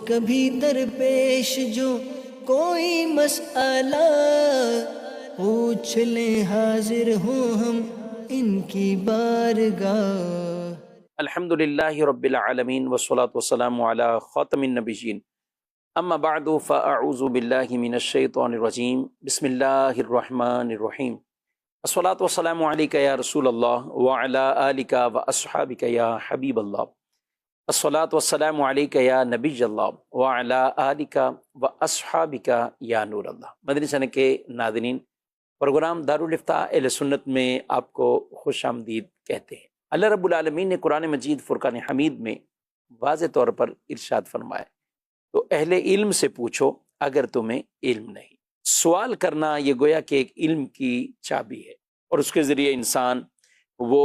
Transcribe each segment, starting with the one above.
کبھی درپیش جو کوئی مسئلہ پوچھ لیں حاضر ہوں ہم ان کی بارگاہ۔ الحمد للہ رب العالمین والصلاة والسلام علی خاتم النبیین اما بعد فاعوذ باللہ من الشیطان الرجیم بسم اللہ الرحمن الرحیم الصلاة والسلام علیکہ یا رسول اللہ وعلی آلک واصحابک یا حبیب اللہ الصلاة والسلام علیکہ یا نبی اللہ وعلی آلک واصحابک یا نور اللہ۔ مدنی چینل کے ناظرین، پروگرام دارالافتاء اہل سنت میں آپ کو خوش آمدید کہتے ہیں۔ اللہ رب العالمین نے قرآن مجید فرقان حمید میں واضح طور پر ارشاد فرمایا، تو اہل علم سے پوچھو اگر تمہیں علم نہیں۔ سوال کرنا یہ گویا کہ ایک علم کی چابی ہے، اور اس کے ذریعے انسان وہ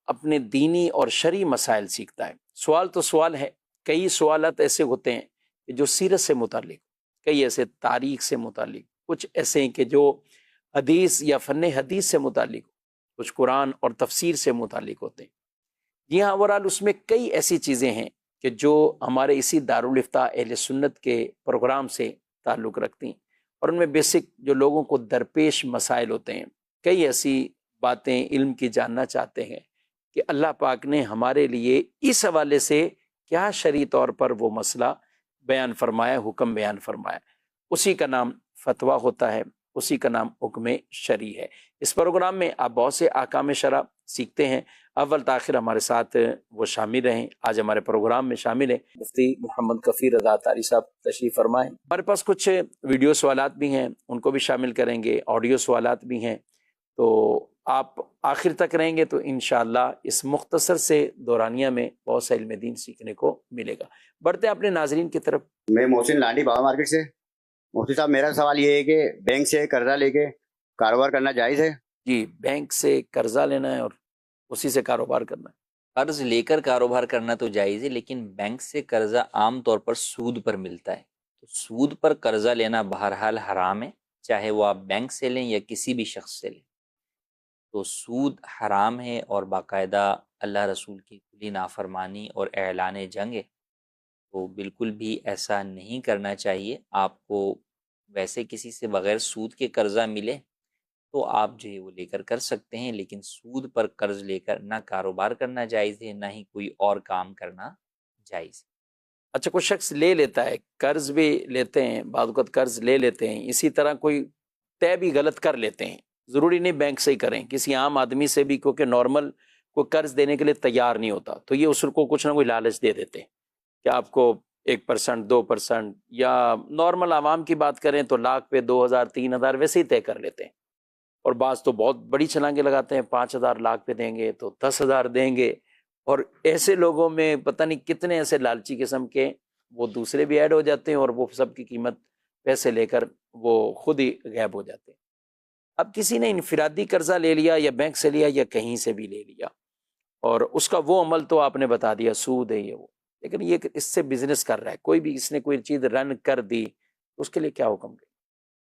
اپنے دینی اور شرعی مسائل سیکھتا ہے۔ سوال تو سوال ہے، کئی سوالات ایسے ہوتے ہیں کہ جو سیرت سے متعلق، کئی ایسے تاریخ سے متعلق، کچھ ایسے ہیں کہ جو حدیث یا فن حدیث سے متعلق، کچھ قرآن اور تفسیر سے متعلق ہوتے ہیں۔ جی ہاں، اوورال اس میں کئی ایسی چیزیں ہیں کہ جو ہمارے اسی دارالافتاء اہل سنت کے پروگرام سے تعلق رکھتی ہیں، اور ان میں بیسک جو لوگوں کو درپیش مسائل ہوتے ہیں، کئی ایسی باتیں علم کی جاننا چاہتے ہیں کہ اللہ پاک نے ہمارے لیے اس حوالے سے کیا شرعی طور پر وہ مسئلہ بیان فرمایا، حکم بیان فرمایا، اسی کا نام فتویٰ ہوتا ہے، اسی کا نام حکم شرعی ہے۔ اس پروگرام میں آپ بہت سے احکام شرع سیکھتے ہیں، اول تاخیر ہمارے ساتھ وہ شامل رہیں۔ آج ہمارے پروگرام میں شامل ہیں مفتی محمد کفیل رضا اطہاری صاحب، تشریف فرمائیں۔ ہمارے پاس کچھ ویڈیو سوالات بھی ہیں، ان کو بھی شامل کریں گے، آڈیو سوالات بھی ہیں، تو آپ آخر تک رہیں گے تو انشاءاللہ اس مختصر سے دورانیہ میں بہت سا علم دین سیکھنے کو ملے گا۔ بڑھتے ہیں اپنے ناظرین کی طرف۔ میں محسن لانڈی بابا مارکیٹ سے۔ مفتی صاحب، میرا سوال یہ ہے کہ بینک سے قرضہ لے کے کاروبار کرنا جائز ہے؟ جی، بینک سے قرضہ لینا ہے اور اسی سے کاروبار کرنا ہے۔ قرض لے کر کاروبار کرنا تو جائز ہے، لیکن بینک سے قرضہ عام طور پر سود پر ملتا ہے، تو سود پر قرضہ لینا بہرحال حرام ہے، چاہے وہ آپ بینک سے لیں یا کسی بھی شخص سے لیں۔ تو سود حرام ہے اور باقاعدہ اللہ رسول کی کھلی نافرمانی اور اعلان جنگ ہے، تو بالکل بھی ایسا نہیں کرنا چاہیے۔ آپ کو ویسے کسی سے بغیر سود کے قرضہ ملے تو آپ جو ہے وہ لے کر سکتے ہیں، لیکن سود پر قرض لے کر نہ کاروبار کرنا جائز ہے، نہ ہی کوئی اور کام کرنا جائز ہے۔ اچھا، کوئی شخص لے لیتا ہے، قرض بھی لیتے ہیں، بعض اوقات قرض لے لیتے ہیں، اسی طرح کوئی طے بھی غلط کر لیتے ہیں، ضروری نہیں بینک سے ہی کریں، کسی عام آدمی سے بھی، کیونکہ نارمل کوئی قرض دینے کے لیے تیار نہیں ہوتا، تو یہ اس کو کچھ نہ کوئی لالچ دے دیتے ہیں کہ آپ کو 1%، 2%، یا نارمل عوام کی بات کریں تو لاکھ پہ 2000، 3000 ویسے ہی طے کر لیتے ہیں، اور بعض تو بہت بڑی چھلانگیں لگاتے ہیں، 5000 لاکھ پہ دیں گے تو 10,000 دیں گے، اور ایسے لوگوں میں پتہ نہیں کتنے ایسے لالچی قسم کے وہ دوسرے بھی ایڈ ہو جاتے ہیں، اور وہ سب کی قیمت پیسے لے کر وہ خود ہی غائب ہو جاتے ہیں۔ اب کسی نے انفرادی قرضہ لے لیا، یا بینک سے لیا یا کہیں سے بھی لے لیا، اور اس کا وہ عمل تو آپ نے بتا دیا سود ہے یہ وہ، لیکن یہ اس سے بزنس کر رہا ہے، کوئی بھی اس نے کوئی چیز رن کر دی، اس کے لیے کیا حکم دے؟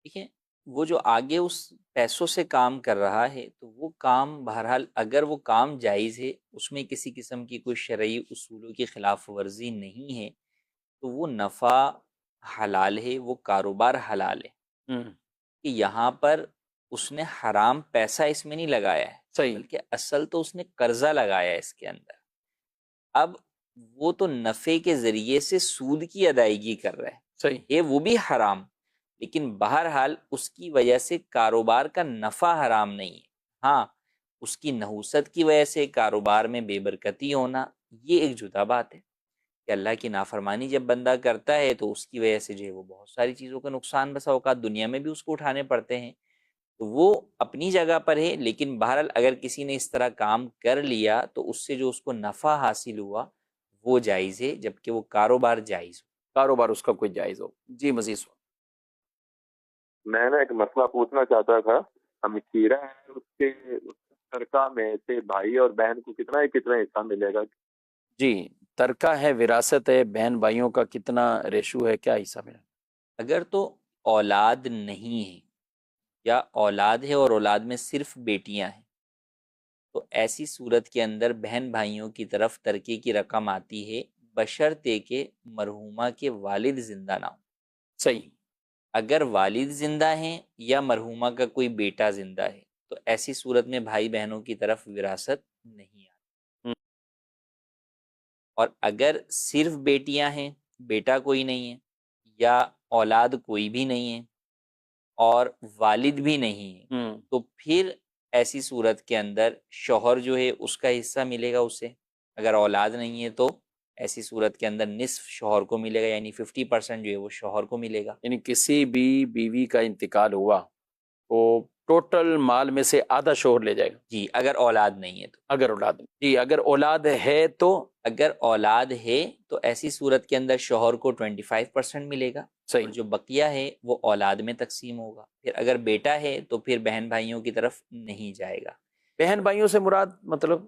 دیکھیں، وہ جو آگے اس پیسوں سے کام کر رہا ہے تو وہ کام بہرحال اگر وہ کام جائز ہے، اس میں کسی قسم کی کوئی شرعی اصولوں کی خلاف ورزی نہیں ہے، تو وہ نفع حلال ہے، وہ کاروبار حلال ہے۔ کہ یہاں پر اس نے حرام پیسہ اس میں نہیں لگایا ہے، صحیح، بلکہ اصل تو اس نے قرضہ لگایا ہے اس کے اندر۔ اب وہ تو نفع کے ذریعے سے سود کی ادائیگی کر رہا ہے، صحیح، یہ وہ بھی حرام، لیکن بہرحال اس کی وجہ سے کاروبار کا نفع حرام نہیں ہے۔ ہاں، اس کی نحوست کی وجہ سے کاروبار میں بے برکتی ہونا یہ ایک جدا بات ہے، کہ اللہ کی نافرمانی جب بندہ کرتا ہے تو اس کی وجہ سے جو ہے وہ بہت ساری چیزوں کا نقصان بسا اوقات دنیا میں بھی اس کو اٹھانے پڑتے ہیں، تو وہ اپنی جگہ پر ہے، لیکن بہرحال اگر کسی نے اس طرح کام کر لیا تو اس سے جو اس کو نفع حاصل ہوا وہ جائز ہے، جبکہ وہ کاروبار جائز ہو، کاروبار اس کا کوئی جائز ہو۔ جی، مزید سوال۔ میں نا ایک مسئلہ پوچھنا چاہتا تھا، ہم کھیرا ہے اس کے ترکہ میں سے بھائی اور بہن کو کتنا حصہ ملے گا؟ جی، ترکہ ہے، وراثت ہے، بہن بھائیوں کا کتنا ریشو ہے، کیا حصہ ملا؟ اگر تو اولاد نہیں ہے یا اولاد ہے اور اولاد میں صرف بیٹیاں ہیں، تو ایسی صورت کے اندر بہن بھائیوں کی طرف ترکے کی رقم آتی ہے بشرطے کہ مرحومہ کے والد زندہ نہ ہوں. صحیح. اگر والد زندہ ہیں یا مرحومہ کا کوئی بیٹا زندہ ہے تو ایسی صورت میں بھائی بہنوں کی طرف وراثت نہیں آتی. اور اگر صرف بیٹیاں ہیں، بیٹا کوئی نہیں ہے یا اولاد کوئی بھی نہیں ہے اور والد بھی نہیں ہے، تو پھر ایسی صورت کے اندر شوہر جو ہے اس کا حصہ ملے گا اسے. اگر اولاد نہیں ہے تو ایسی صورت کے اندر نصف شوہر کو ملے گا، یعنی 50% جو ہے وہ شوہر کو ملے گا. یعنی کسی بھی بیوی کا انتقال ہوا وہ ٹوٹل مال میں سے آدھا شوہر لے جائے گا. جی اگر اولاد نہیں ہے تو. اگر اولاد جی اگر اولاد ہے تو اگر اولاد ہے تو ایسی صورت کے اندر شوہر کو 25% ملے گا، صحیح. اور جو بقیہ ہے وہ اولاد میں تقسیم ہوگا. پھر اگر بیٹا ہے تو پھر بہن بھائیوں کی طرف نہیں جائے گا. بہن بھائیوں سے مراد مطلب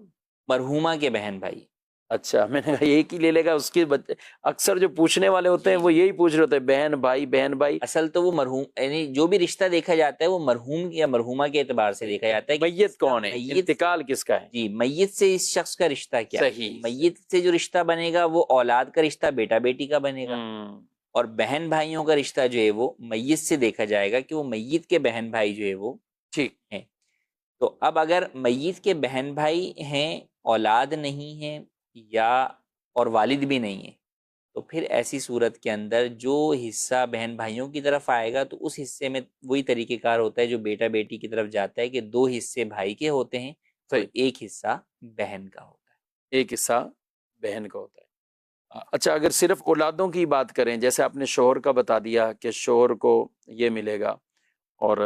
مرحومہ کے بہن بھائی. اچھا میں نے کہا ایک ہی لے لے گا اس کے اکثر جو پوچھنے والے ہوتے ہیں وہ یہی پوچھ رہے ہوتے ہیں بہن بھائی. اصل تو وہ مرحوم یعنی جو بھی رشتہ دیکھا جاتا ہے وہ مرحوم یا مرحومہ کے اعتبار سے دیکھا جاتا ہے کہ میت کون ہے، انتقال کس کا ہے. جی میت سے اس شخص کا رشتہ کیا ہے. صحیح. میت سے جو رشتہ بنے گا وہ اولاد کا رشتہ بیٹا بیٹی کا بنے گا، اور بہن بھائیوں کا رشتہ جو ہے وہ میت سے دیکھا جائے گا کہ وہ میت کے بہن بھائی جو ہے وہ ٹھیک ہیں. تو اب اگر میت کے بہن بھائی ہیں، اولاد نہیں ہے یا اور والد بھی نہیں ہے، تو پھر ایسی صورت کے اندر جو حصہ بہن بھائیوں کی طرف آئے گا تو اس حصے میں وہی طریقہ کار ہوتا ہے جو بیٹا بیٹی کی طرف جاتا ہے کہ 2 حصے بھائی کے ہوتے ہیں اور صحیح. 1 حصہ بہن کا ہوتا ہے. ایک حصہ بہن کا ہوتا ہے. اچھا اگر صرف اولادوں کی بات کریں، جیسے آپ نے شوہر کا بتا دیا کہ شوہر کو یہ ملے گا اور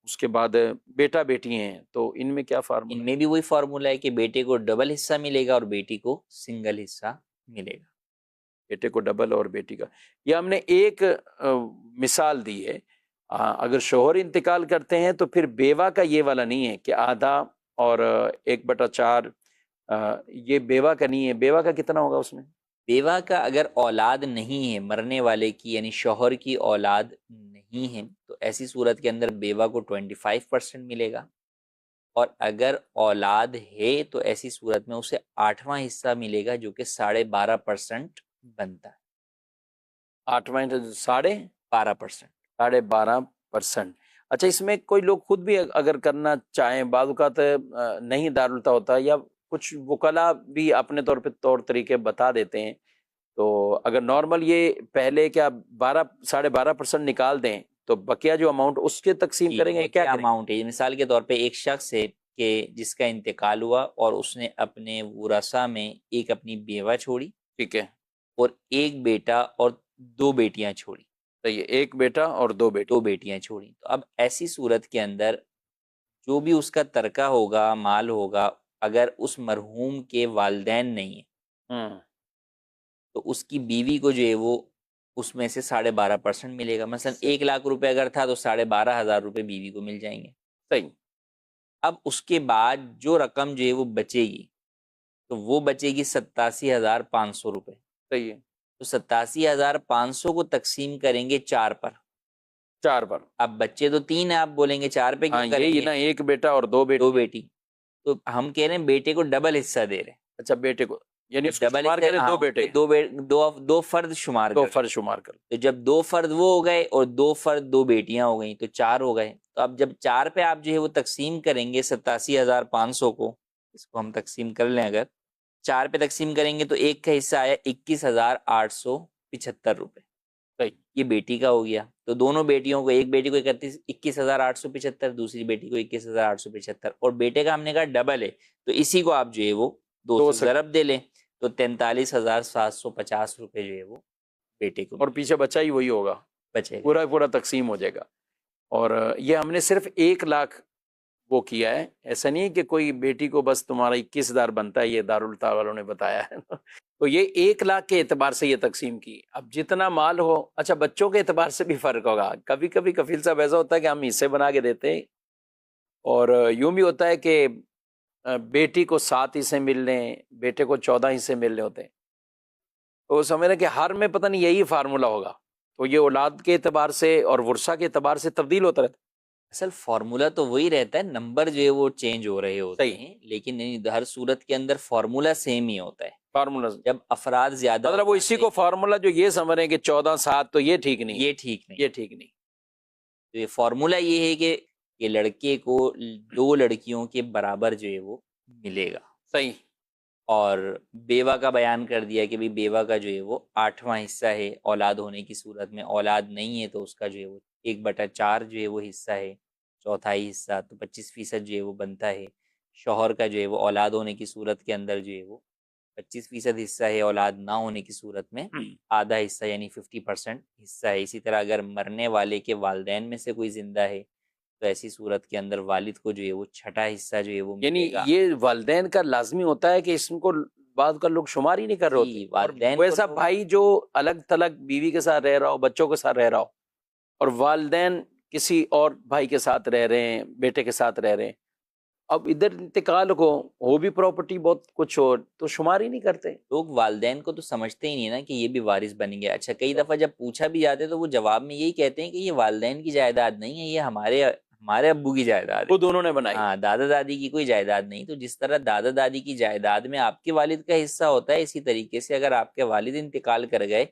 اس کے بعد بیٹا بیٹی ہیں، تو ان میں کیا فارمولا؟ ان میں بھی وہی فارمولا ہے کہ بیٹے کو ڈبل حصہ ملے گا اور بیٹی کو سنگل حصہ ملے گا. بیٹے کو ڈبل اور بیٹی کا. یہ ہم نے ایک مثال دی ہے. اگر شوہر انتقال کرتے ہیں تو پھر بیوہ کا یہ والا نہیں ہے کہ آدھا اور 1/4. یہ بیوہ کا نہیں ہے. بیوہ کا کتنا ہوگا اس میں؟ بیوہ کا اگر اولاد نہیں ہے مرنے والے کی، یعنی شوہر کی اولاد نہیں ہے، تو ایسی صورت کے اندر بیوہ کو 25% ملے گا، اور اگر اولاد ہے تو ایسی صورت میں اسے 8واں حصہ ملے گا جو کہ 12.5% بنتا ہے. 8واں 12.5%. 12.5%. اچھا اس میں کوئی لوگ خود بھی اگر کرنا چاہیں، بعض اوقات نہیں دارالتا ہوتا یا کچھ وکلا بھی اپنے طور طریقے بتا دیتے ہیں، تو اگر نارمل یہ پہلے کیا 12.5% نکال دیں تو بقیہ جو اماؤنٹ اس کے تقسیم کریں گے، کیا اماؤنٹ ہے؟ مثال کے طور پہ ایک شخص ہے کہ جس کا انتقال ہوا اور اس نے اپنے ورثہ میں ایک اپنی بیوہ چھوڑی، ٹھیک ہے، اور 1 بیٹا اور 2 بیٹیاں چھوڑی. صحیح، 1 بیٹا اور 2 بیٹی. 2 بیٹیاں چھوڑی. تو اب ایسی صورت کے اندر جو بھی اس کا ترکہ ہوگا، مال ہوگا، اگر اس مرحوم کے والدین نہیں ہیں تو اس کی بیوی کو جو ہے وہ اس میں سے 12.5% ملے گا. مثلا 1 لاکھ روپے اگر تھا تو 12,500 روپے بیوی کو مل جائیں گے. صحیح. اب اس کے بعد جو رقم جو ہے وہ بچے گی تو وہ بچے گی 87,500 روپے. صحیح ہے. تو 87,500 کو تقسیم کریں گے 4 پر. 4 پر. اب بچے تو 3 ہیں، آپ بولیں گے 4 پہ کیوں کریں یہی گے؟ نا، 1 بیٹا اور 2 بیٹی. 2 بیٹی. تو ہم کہہ رہے ہیں بیٹے کو ڈبل حصہ دے رہے ہیں. اچھا بیٹے کو، یعنی ڈبل شمار کریں 2 بیٹے، 2 فرد شمار 2 کریں. فرد شمار کر. تو جب 2 فرد وہ ہو گئے اور 2 فرد 2 بیٹیاں ہو گئیں تو 4 ہو گئے. تو اب جب 4 پہ آپ جو ہے وہ تقسیم کریں گے 87,500 کو، اس کو ہم تقسیم کر لیں، اگر 4 پہ تقسیم کریں گے تو ایک کا حصہ آیا 21,875 روپے. یہ بیٹی کا ہو گیا. تو دونوں بیٹیوں کو، ایک بیٹی کو 21,875، دوسری بیٹی کو 21,875، اور بیٹے کا ہم نے کہا ڈبل ہے تو اسی کو آپ جو ہے وہ 2 سے ضرب دے لیں تو 43,750 روپے جو ہے وہ بیٹے کو، اور پیچھے بچہ ہی وہی ہوگا، بچے پورا تقسیم ہو جائے گا. اور یہ ہم نے صرف 1 لاکھ وہ کیا ہے، ایسا نہیں ہے کہ کوئی بیٹی کو بس تمہارا 21,000 بنتا ہے، یہ دارالفتا والوں نے بتایا ہے. تو یہ 1 لاکھ کے اعتبار سے یہ تقسیم کی. اب جتنا مال ہو، اچھا بچوں کے اعتبار سے بھی فرق ہوگا. کبھی کبھی کفیل صاحب ایسا ہوتا ہے کہ ہم حصے بنا کے دیتے ہیں، اور یوں بھی ہوتا ہے کہ بیٹی کو 7 حصے مل رہے، بیٹے کو 14 حصے مل رہے ہوتے ہیں. تو سمجھ رہے کہ ہر میں پتہ نہیں یہی فارمولا ہوگا. تو یہ اولاد کے اعتبار سے اور ورثہ کے اعتبار سے تبدیل ہوتا رہتا ہے. اصل فارمولا تو وہی رہتا ہے، نمبر جو ہے وہ چینج ہو رہے ہوتے ہیں، لیکن ہر صورت کے اندر فارمولا سیم ہی ہوتا ہے. فارمولا جب افراد زیادہ مطلب وہ اسی کو فارمولا جو یہ سمجھ رہے ہیں کہ 14/7 تو یہ ٹھیک نہیں، یہ ٹھیک نہیں. یہ ٹھیک نہیں. تو یہ فارمولا یہ ہے کہ لڑکے کو 2 لڑکیوں کے برابر جو ہے وہ ملے گا. صحیح. اور بیوہ کا بیان کر دیا کہ بیوہ کا جو ہے وہ 8واں حصہ ہے اولاد ہونے کی صورت میں. اولاد نہیں ہے تو اس کا جو ہے وہ 1/4 جو ہے وہ حصہ ہے، چوتھائی حصہ، تو 25% جو ہے وہ بنتا ہے. شوہر کا جو ہے وہ اولاد ہونے کی صورت کے اندر جو ہے وہ 25% حصہ ہے، اولاد نہ ہونے کی صورت میں آدھا حصہ یعنی 50% حصہ ہے. اسی طرح اگر مرنے والے کے والدین میں سے کوئی زندہ ہے تو ایسی صورت کے اندر والد کو جو ہے وہ 6واں حصہ جو ہے وہ یعنی ملے گا. یہ والدین کا لازمی ہوتا ہے کہ اس کو بعض کا لوگ شمار ہی نہیں کر رہے جی، ہوتے. والدین اور کو ویسا تو- بھائی جو الگ تلگ بیوی کے ساتھ رہ رہا ہو، بچوں کے ساتھ رہ رہا ہو، اور والدین کسی اور بھائی کے ساتھ رہ رہے ہیں، بیٹے کے ساتھ رہ رہے ہیں، اب ادھر انتقال ہو بھی پراپرٹی بہت کچھ ہو تو شمار ہی نہیں کرتے. لوگ والدین کو تو سمجھتے ہی نہیں نا کہ یہ بھی وارث بنیں گے. اچھا کئی دفعہ جب پوچھا بھی جاتے تو وہ جواب میں یہی کہتے ہیں کہ یہ والدین کی جائیداد نہیں ہے، یہ ہمارے ابو کی جائیداد ہے. خود انہوں نے بنائی. ہاں، دادا دادی کی کوئی جائیداد نہیں. تو جس طرح دادا دادی کی جائیداد میں آپ کے والد کا حصہ ہوتا ہے، اسی طریقے سے اگر آپ کے والد انتقال کر گئے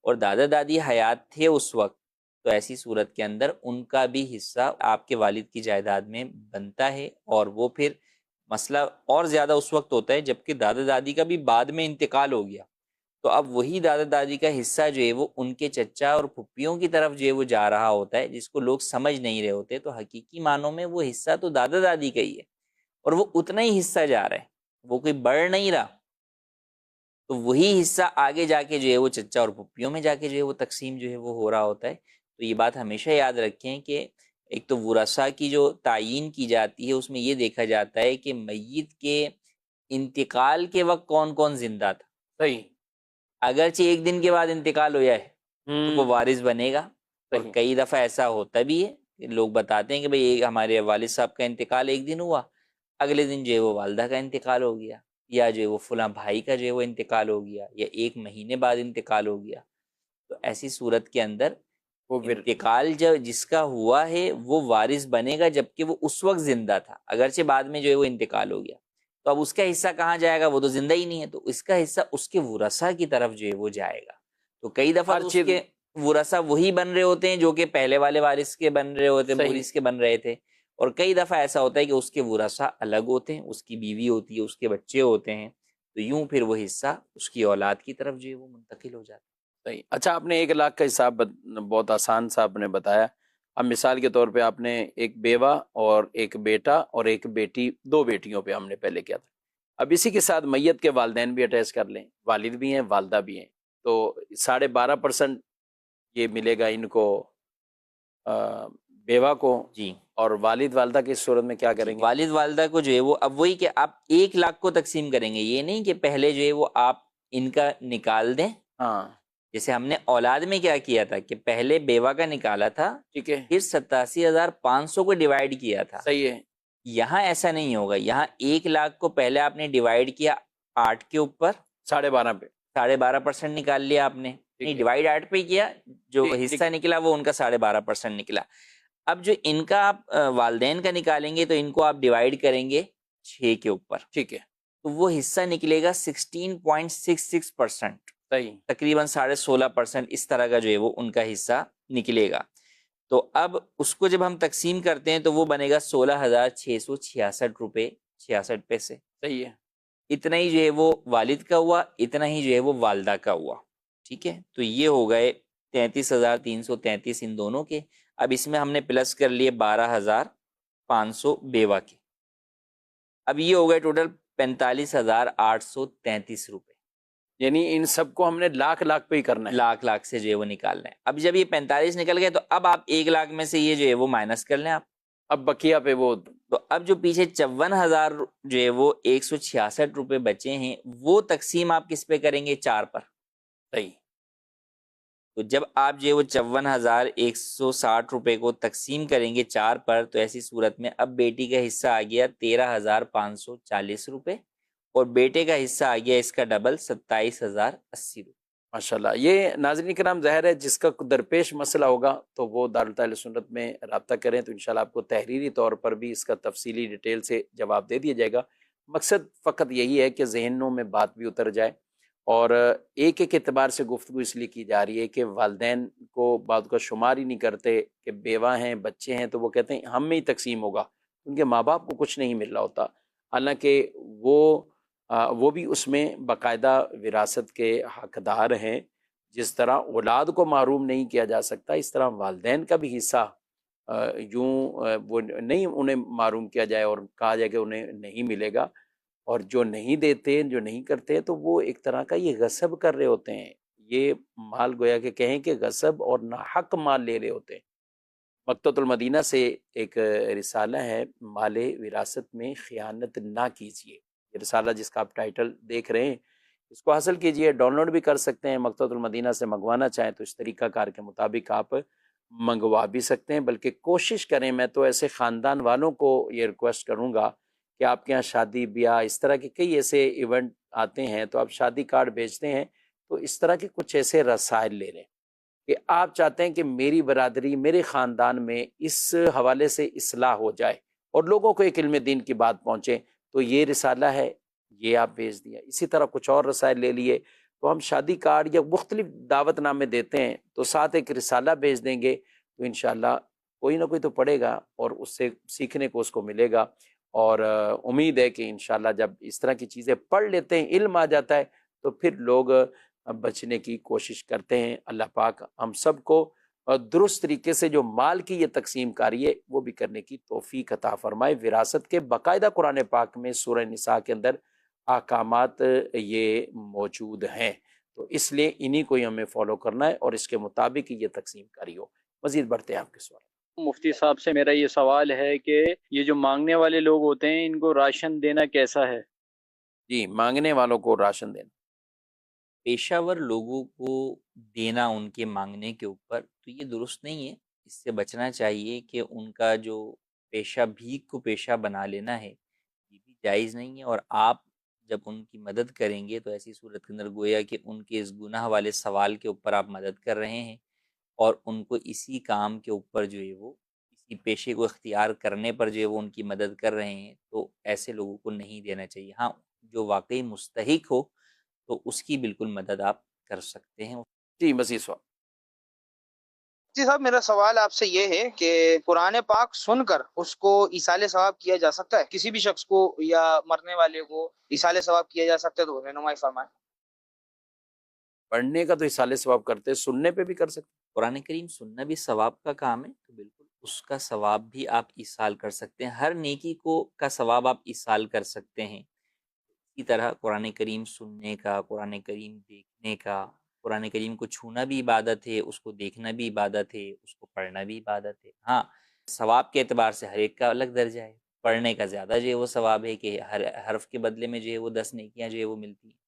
اور دادا دادی حیات تھے اس وقت تو ایسی صورت کے اندر ان کا بھی حصہ آپ کے والد کی جائیداد میں بنتا ہے. اور وہ پھر مسئلہ اور زیادہ اس وقت ہوتا ہے جبکہ دادا دادی کا بھی بعد میں انتقال ہو گیا تو اب وہی دادا دادی کا حصہ جو ہے وہ ان کے چچا اور پھپھیوں کی طرف جو ہے وہ جا رہا ہوتا ہے، جس کو لوگ سمجھ نہیں رہے ہوتے. تو حقیقی معنوں میں وہ حصہ تو دادا دادی کا ہی ہے اور وہ اتنا ہی حصہ جا رہا ہے، وہ کوئی بڑھ نہیں رہا. تو وہی حصہ آگے جا کے جو ہے وہ چچا اور پھپھیوں میں جا کے جو ہے وہ تقسیم جو ہے وہ ہو رہا ہوتا ہے. تو یہ بات ہمیشہ یاد رکھیں کہ ایک تو ورثاء کی جو تعیین کی جاتی ہے اس میں یہ دیکھا جاتا ہے کہ میت کے انتقال کے وقت کون کون زندہ تھا. صحیح. اگرچہ 1 دن کے بعد انتقال ہوا ہے تو وہ وارث بنے گا. اور صحیح. کئی دفعہ ایسا ہوتا بھی ہے کہ لوگ بتاتے ہیں کہ بھئی ہمارے والد صاحب کا انتقال 1 دن ہوا، اگلے دن جو ہے وہ والدہ کا انتقال ہو گیا، یا جو ہے وہ فلاں بھائی کا جو ہے وہ انتقال ہو گیا، یا 1 مہینے بعد انتقال ہو گیا. تو ایسی صورت کے اندر وہ پھر انتقال جس کا ہوا ہے وہ وارث بنے گا جبکہ وہ اس وقت زندہ تھا، اگرچہ بعد میں جو ہے وہ انتقال ہو گیا. تو اب اس کا حصہ کہاں جائے گا؟ وہ تو زندہ ہی نہیں ہے، تو اس کا حصہ اس کے ورثاء کی طرف جو ہے وہ جائے گا. تو کئی دفعہ ہر تو اس چیز- کے ورثاء وہی بن رہے ہوتے ہیں جو کہ پہلے والے وارث کے بن رہے ہوتے ہیں، صحیح. مورث کے بن رہے تھے. اور کئی دفعہ ایسا ہوتا ہے کہ اس کے ورثاء الگ ہوتے ہیں، اس کی بیوی ہوتی ہے، اس کے بچے ہوتے ہیں، تو یوں پھر وہ حصہ اس کی اولاد کی طرف جو ہے وہ منتقل ہو جاتا ہے. صحیح. اچھا آپ نے 1 لاکھ کا حساب بہت آسان سا آپ نے بتایا. اب مثال کے طور پہ آپ نے ایک بیوہ اور ایک بیٹا اور ایک بیٹی، 2 بیٹیوں پہ ہم نے پہلے کیا تھا. اب اسی کے ساتھ میت کے والدین بھی اٹیچ کر لیں، والد بھی ہیں والدہ بھی ہیں، تو 12.5% یہ ملے گا ان کو بیوہ کو. جی، اور والد والدہ کی صورت میں کیا کریں گے؟ والد والدہ کو جو ہے وہ اب وہی کہ آپ 1 لاکھ کو تقسیم کریں گے. یہ نہیں کہ پہلے جو ہے وہ آپ ان کا نکال دیں. ہاں جیسے ہم نے اولاد میں کیا کیا تھا کہ پہلے بیوہ کا نکالا تھا، ٹھیک ہے. پھر 87,500 کو ڈیوائیڈ کیا تھا. صحیح ہے. یہاں ایسا نہیں ہوگا. یہاں 1 لاکھ کو پہلے آپ نے ڈیوائیڈ کیا 8 کے اوپر، 12.5 پہ 12.5% نکال لیا آپ نے. نہیں، ہے. ڈیوائیڈ 8 پہ کیا، جو ٹھیک- حصہ نکلا وہ ان کا 12.5% نکلا. اب جو ان کا آپ والدین کا نکالیں گے تو ان کو آپ ڈیوائیڈ کریں گے 6 کے اوپر، ٹھیک ہے. تو وہ حصہ نکلے گا 16.66%، صحیح. تقریباً 16.5% اس طرح کا جو ہے وہ ان کا حصہ نکلے گا. تو اب اس کو جب ہم تقسیم کرتے ہیں تو وہ بنے گا 16,666 روپے 66 پیسے. صحیح ہے. اتنا ہی جو ہے وہ والد کا ہوا، اتنا ہی جو ہے وہ والدہ کا ہوا. ٹھیک ہے، تو یہ ہو گئے 33,333 ان دونوں کے. اب اس میں ہم نے پلس کر لیے 12,500 بیوہ کے. اب یہ ہو گئے ٹوٹل 45,833 روپے. یعنی ان سب کو ہم نے لاکھ پہ ہی کرنا ہے. لاکھ سے جو ہے وہ نکالنا ہے. اب جب یہ 45 نکل گئے تو اب آپ 1 لاکھ میں سے یہ جو ہے وہ مائنس کر لیں آپ. اب بقیہ پہ وہ تو اب جو پیچھے 54,000 جو ہے وہ 166 روپے بچے ہیں وہ تقسیم آپ کس پہ کریں گے؟ 4 پر. صحیح. تو جب آپ جو ہے وہ 54,160 روپے کو تقسیم کریں گے 4 پر تو ایسی صورت میں اب بیٹی کا حصہ آ گیا 13,540 روپے اور بیٹے کا حصہ آ گیا اس کا ڈبل 27,080 روپے. ماشاءاللہ. یہ ناظرین کرام ظاہر ہے جس کا درپیش مسئلہ ہوگا تو وہ دارالتعلیم سنت میں رابطہ کریں تو انشاءاللہ آپ کو تحریری طور پر بھی اس کا تفصیلی ڈیٹیل سے جواب دے دیا جائے گا. مقصد فقط یہی ہے کہ ذہنوں میں بات بھی اتر جائے اور ایک ایک اعتبار سے گفتگو اس لیے کی جا رہی ہے کہ والدین کو بعض کا شمار ہی نہیں کرتے کہ بیوہ ہیں بچے ہیں تو وہ کہتے ہیں ہم میں ہی تقسیم ہوگا، ان کے ماں باپ کو کچھ نہیں مل رہا ہوتا، حالانکہ وہ بھی اس میں باقاعدہ وراثت کے حقدار ہیں۔ جس طرح اولاد کو محروم نہیں کیا جا سکتا، اس طرح والدین کا بھی حصہ وہ نہیں انہیں محروم کیا جائے اور کہا جائے کہ انہیں نہیں ملے گا، اور جو نہیں دیتے جو نہیں کرتے تو وہ ایک طرح کا یہ غصب کر رہے ہوتے ہیں، یہ مال گویا کہ کہیں کہ غصب اور ناحق مال لے رہے ہوتے ہیں۔ مکتبۃ المدینہ سے ایک رسالہ ہے، مال وراثت میں خیانت نہ کیجیے، یہ رسالہ جس کا آپ ٹائٹل دیکھ رہے ہیں اس کو حاصل کیجئے، ڈاؤن لوڈ بھی کر سکتے ہیں، مکتبۃ المدینہ سے منگوانا چاہیں تو اس طریقہ کار کے مطابق آپ منگوا بھی سکتے ہیں، بلکہ کوشش کریں، میں تو ایسے خاندان والوں کو یہ ریکویسٹ کروں گا کہ آپ کے یہاں شادی بیاہ اس طرح کے کئی ایسے ایونٹ آتے ہیں تو آپ شادی کارڈ بھیجتے ہیں، تو اس طرح کے کچھ ایسے رسائل لے لیں کہ آپ چاہتے ہیں کہ میری برادری میرے خاندان میں اس حوالے سے اصلاح ہو جائے اور لوگوں کو ایک علم دین کی بات پہنچے، تو یہ رسالہ ہے، یہ آپ بھیج دیا۔ اسی طرح کچھ اور رسائل لے لیے تو ہم شادی کارڈ یا مختلف دعوت نامے دیتے ہیں تو ساتھ ایک رسالہ بھیج دیں گے، تو انشاءاللہ کوئی نہ کوئی تو پڑھے گا اور اس سے سیکھنے کو اس کو ملے گا، اور امید ہے کہ انشاءاللہ جب اس طرح کی چیزیں پڑھ لیتے ہیں، علم آ جاتا ہے، تو پھر لوگ بچنے کی کوشش کرتے ہیں۔ اللہ پاک ہم سب کو درست طریقے سے جو مال کی یہ تقسیم کاری ہے وہ بھی کرنے کی توفیق عطا فرمائے۔ وراثت کے باقاعدہ قرآن پاک میں سورہ نساء کے اندر احکامات یہ موجود ہیں، تو اس لیے انہی کو ہی ہمیں فالو کرنا ہے اور اس کے مطابق یہ تقسیم کاری ہو۔ مزید بڑھتے ہیں آپ کے سوال۔ مفتی صاحب سے میرا یہ سوال ہے کہ یہ جو مانگنے والے لوگ ہوتے ہیں ان کو راشن دینا کیسا ہے؟ جی، مانگنے والوں کو راشن دینا، پیشہ ور لوگوں کو دینا ان کے مانگنے کے اوپر تو یہ درست نہیں ہے، اس سے بچنا چاہیے کہ ان کا جو پیشہ بھیک کو پیشہ بنا لینا ہے یہ بھی جائز نہیں ہے، اور آپ جب ان کی مدد کریں گے تو ایسی صورت کے اندر گویا کہ ان کے اس گناہ والے سوال کے اوپر آپ مدد کر رہے ہیں، اور ان کو اسی کام کے اوپر جو ہے وہ اسی پیشے کو اختیار کرنے پر جو ہے وہ ان کی مدد کر رہے ہیں، تو ایسے لوگوں کو نہیں دینا چاہیے۔ ہاں، جو واقعی مستحق ہو تو اس کی بالکل مدد آپ کر سکتے ہیں۔ جی مزید سوال۔ جی صاحب، میرا سوال آپ سے یہ ہے کہ قرآن پاک سن کر اس کو ایصال ثواب کیا جا سکتا ہے؟ کسی بھی شخص کو یا مرنے والے کو ایصال ثواب کیا جا سکتا ہے تو رہنمائی فرمائیں۔ پڑھنے کا تو اصالہ ثواب کرتے ہیں، سننے پہ بھی کر سکتے قرآن کریم سننا بھی ثواب کا کام ہے، تو بالکل اس کا ثواب بھی آپ ایصال کر سکتے ہیں، ہر نیکی کو کا ثواب آپ ایصال کر سکتے ہیں۔ اسی طرح قرآن کریم سننے کا، قرآن کریم دیکھنے کا، قرآن کریم کو چھونا بھی عبادت ہے، اس کو دیکھنا بھی عبادت ہے، اس کو پڑھنا بھی عبادت ہے۔ ہاں، ثواب کے اعتبار سے ہر ایک کا الگ درجہ ہے، پڑھنے کا زیادہ جو ہے وہ ثواب ہے کہ ہر حرف کے بدلے میں جو ہے وہ 10 نیکیاں جو ہے وہ ملتی ہیں،